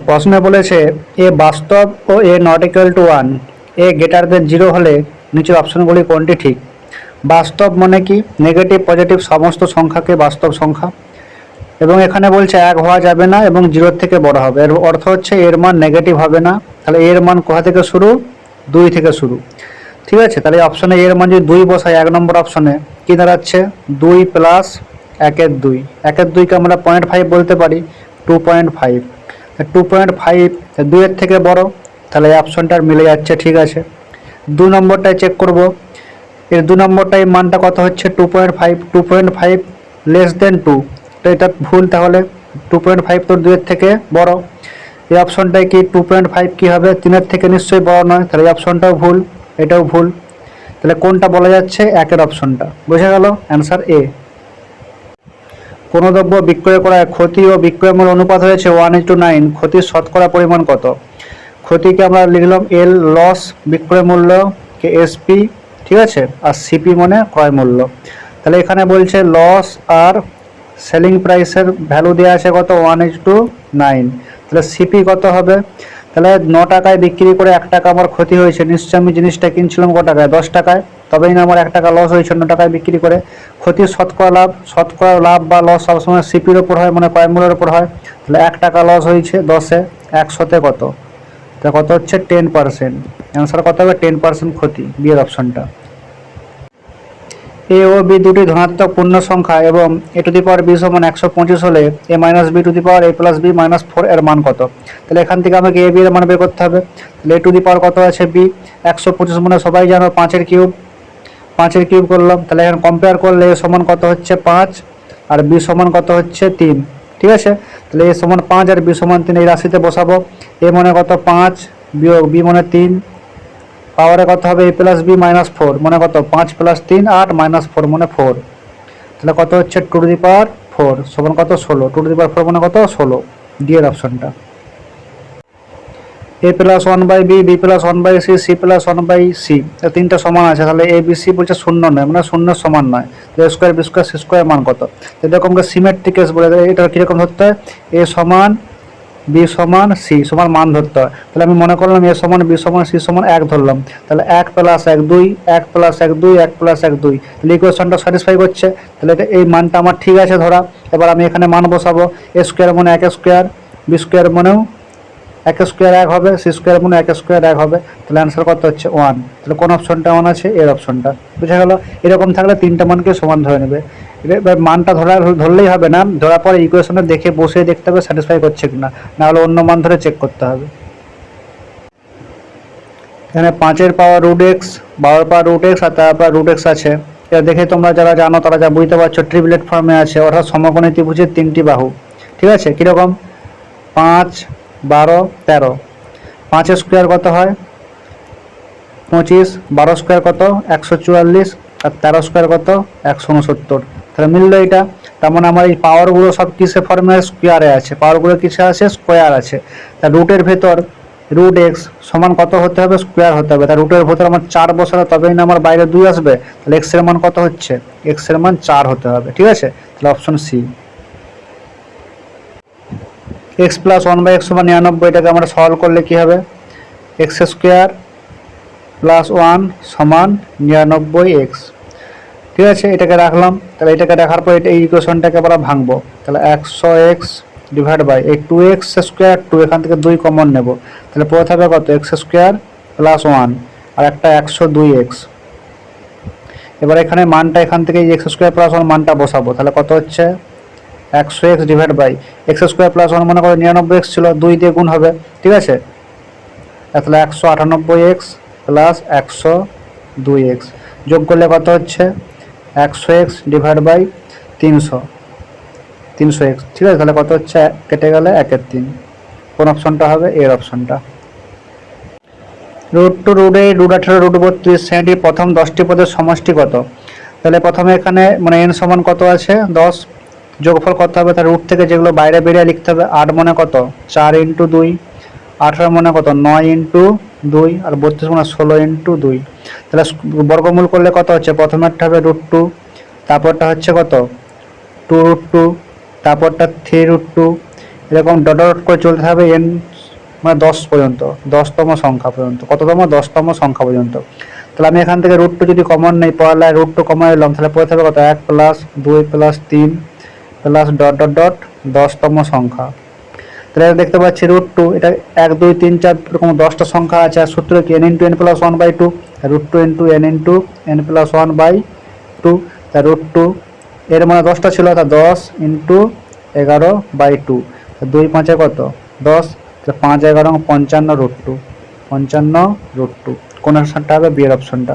প্রশ্নে বলেছে এ বাস্তব ও a not equal to 1, a greater than 0 হলে নিচের অপশনগুলি কোনটি ঠিক? বাস্তব মানে কি? নেগেটিভ পজিটিভ সমস্ত সংখ্যাকে বাস্তব সংখ্যা, এবং এখানে বলছে 1 হওয়া যাবে না এবং 0 থেকে বড় হবে। এর অর্থ হচ্ছে এর মান নেগেটিভ হবে না। তাহলে এর মান কোথা থেকে শুরু? 2 থেকে শুরু। ঠিক আছে, তাহলে অপশনে এর মান যদি 2 বসাই, 1 নম্বর অপশনে কি দাঁড়াচ্ছে? 2 প্লাস 1-এর 2, 1-এর 2কে আমরা 0.5 বলতে পারি, 2.5। 2.5 2 এর থেকে বড়, তাহলে এই অপশনটার মিলে যাচ্ছে। ঠিক আছে, 2 নম্বরটায় চেক করব। এর 2 নম্বরটাই মানটা কত হচ্ছে? 2.5, 2.5 লেস দেন 2, তো এটা ভুল। তাহলে 2.5 তো 2 এর থেকে বড়। এই অপশনটায় কি 2.5 কি হবে? 3 এর থেকে নিশ্চয়ই বড় নয়, তাহলে এই অপশনটাও ভুল, এটাও ভুল। তাহলে কোনটা বলা যাচ্ছে? 1-এর অপশনটা। বোঝা গেল? অ্যান্সার এ। কোনো দ্রব্য বিক্রয় করায় ক্ষতি ও বিক্রয় মূল্য অনুপাত হয়েছে 1:9, ক্ষতির শতকরা পরিমাণ কত? ক্ষতিকে আমরা লিখলাম এল, লস, বিক্রয় মূল্য কে এসপি, ঠিক আছে, আর সিপি মানে ক্রয় মূল্য। তাহলে এখানে বলছে লস আর সেলিং প্রাইসের ভ্যালু দেওয়া আছে কত? 1:9। তাহলে সিপি কত হবে? তাহলে 9 টাকায় বিক্রি করে 1 টাকা আমার ক্ষতি হয়েছে, নিশ্চয়ই আমি জিনিসটা কিনছিলাম কত টাকায়? 10 টাকায়, তবেই না আমার 1 টাকা লস হয়েছে 9 টাকায় বিক্রি করে। ক্ষতির শতকরা লাভ, শতকরা লাভ বা লস সবসময় সিপির ওপর হয়, মানে ক্রয় মূল্যের ওপর হয়। তাহলে 1 টাকা লস হয়েছে 10-এ, 100-তে কত? তা কত হচ্ছে? 10%। অ্যান্সার কত হবে? 10% ক্ষতি, বি এর অপশনটা। এ ও বি দুটি ধনাত্মক পূর্ণ সংখ্যা এবং এ টু দি পাওয়ার বি সমান 125 হলে a minus b to the power a plus b minus 4 এর মান কত? তাহলে এখান থেকে আমাকে এ বি এর মান বের করতে হবে। তাহলে এ টু দি পাওয়ার কত আছে? বি। 125 মানে সবাই জানো 5-এর কিউব, 5-এর কিউব করলাম। তাহলে এখন কম্পেয়ার করলে এ সমান কত হচ্ছে? 5, আর বি সমান কত হচ্ছে? 3। ঠিক আছে, তাহলে এ সমান 5 আর বি সমান 3 এই রাশিতে বসাবো। এ মানে কত? 5 বিয়োগ বি মানে 3, পাওয়ারে কত হবে? এ প্লাস বি মাইনাস 4 মানে কত? 5 প্লাস 3 8 মাইনাস 4 মানে 4। তাহলে কত হচ্ছে? 2 টু দি পাওয়ার 4 সমান কত? 16। 2 টু দি পাওয়ার 4 মানে কত? 16, ডি এর অপশনটা। এ প্লাস 1/বি, বি প্লাস 1/সি, সি প্লাস 1/সি, তিনটা সমান আছে। তাহলে এ বি সি বলছে শূন্য নয়, মানে শূন্য সমান নয়। A square b square c square মান কত? এরকম সিমেট্রিক কেস বলে, এটা কিরকম ধরতে হয়? এ সমান বি সমান সি সমান মান ধরতে হয়। তাহলে আমি মনে করলাম এ সমান বি সমান সি সমান 1 ধরলাম। তাহলে 1 প্লাস 1 2, 1 প্লাস 1 2, 1 প্লাস 1 2, তাহলে ইকুয়েশনটা স্যাটিসফাই করছে। তাহলে এই মানটা আমার ঠিক আছে ধরা। এবার আমি এখানে মান বসাবো। এ স্কোয়ার মানে 1 স্কোয়ার, বি স্কোয়ার মানেও 1 স্কোয়ার 1 হবে, সি স্কোয়ার মানে 1 স্কোয়ার 1 হবে। তাহলে অ্যান্সার কত হচ্ছে? 1। তাহলে কোন অপশনটা 1 আছে? এর অপশনটা। বুঝা গেল? এরকম থাকলে তিনটা মানকে সমান ধরে নেবে। এবার মানটা ধরলেই হবে না, ধরার পরে ইকুয়েশনে দেখে বসে দেখতে হবে স্যাটিসফাই করছে কিনা, না হলে অন্য মান ধরে চেক করতে হবে। এখানে 5-এর পাওয়ার রুট এক্স, 12-এর পাওয়ার রুট এক্স আর তারপর রুট এক্স আছে। এটা দেখে তোমরা যারা জানো তারা যা বুঝতে পারছো, ট্রিপলেট ফর্মে আছে, অর্থাৎ সমকোণী ত্রিভুজের 3টি বাহু। ঠিক আছে, কীরকম? 5 12 13। 5 স্কোয়ার কত হয়? 25, 12 স্কোয়ার কত? 144, আর 13 স্কোয়ার কত? 169। তাহলে মিললো এটা। তার মানে আমার এই পাওয়ারগুলো সব কিসে ফর্মে? স্কোয়ারে আছে। পাওয়ারগুলো কিসে আছে? স্কোয়ার আছে। তা রুটের ভেতর রুট এক্স সমান কত হতে হবে? স্কোয়ার হতে হবে। তা রুটের ভেতর আমার 4 বসালে তবেই না আমার বাইরে 2 আসবে। তাহলে এক্স এর মান কত হচ্ছে? এক্স এর মান 4 হতে হবে। ঠিক আছে, তাহলে option C. X plus 1/x সমান 99, এটাকে আমরা সলভ করলে কি হবে? এক্স স্কোয়ার প্লাস 1 সমান 99x। ঠিক আছে, এটাকে রাখলাম। তাহলে এটাকে রাখার পর এই ইকুয়েশনটাকে আমরা ভাঙবো। তাহলে 100x ডিভাইড বাই এই 2x স্কোয়ার 2, এখান থেকে 2 কমন নেব। তাহলে পড়ে থাকবে কত? এক্স স্কোয়ার প্লাস 1 আর একটা 102x। এবার এখানে মানটা এখান থেকে এক্স স্কোয়ার প্লাস 1 মানটা বসাবো। তাহলে কত হচ্ছে? 100x divide by x square plus 1 মনে করো 99x ছিল, 2 দিয়ে গুণ হবে। ঠিক আছে, তাহলে 198x প্লাস 102x যোগ করলে কত হচ্ছে? 100x divide by 300x। ঠিক আছে, তাহলে কত হচ্ছে? কেটে গেলে 1/3। কোন অপশনটা হবে? এর অপশনটা। Root two root 8 root 18 root 32 শ্রেণীটির প্রথম 10টি পদের সমষ্টি কত? তাহলে প্রথমে এখানে মানে n সমান কত আছে? 10, যোগফল কত হবে? তার রুট থেকে যেগুলো বাইরে বেরিয়ে লিখতে হবে। 8 মানে কত? 4 ইন্টু 2, 18 মানে কত? 9 ইন্টু 2, আর 32 মানে 16 ইন্টু 2। তাহলে বর্গমূল করলে কত হচ্ছে? প্রথমেরটা হবে রুট 2, তারপরটা হচ্ছে কত? 2 রুট 2, তারপরটা 3 রুট 2, এরকম ডট ডট করে চলতে থাকবে এন মানে 10 পর্যন্ত, 10তম সংখ্যা পর্যন্ত। কততম? 10তম সংখ্যা পর্যন্ত। তাহলে আমি এখান থেকে √2 যদি কমন নেই, পড়ালায় √2 কমন নিলাম, তাহলে পড়ে থাকবে কত? 1 plus 2 plus 3 plus dot dot dot 10তম সংখ্যা। তাহলে দেখতে পাচ্ছি √2, এটা 1 2 3 4 এরকম 10টা সংখ্যা আছে। আর সূত্র কি? n into n plus 1/2, √2 into n plus 1/2। তা √2 এর মানে 10টা ছিল, তা 10 ইন্টু 11/2, 2 5 কত? 10, 5 11 55 √2, 55 √2। কোন অপশনটা হবে? বি এর অপশনটা।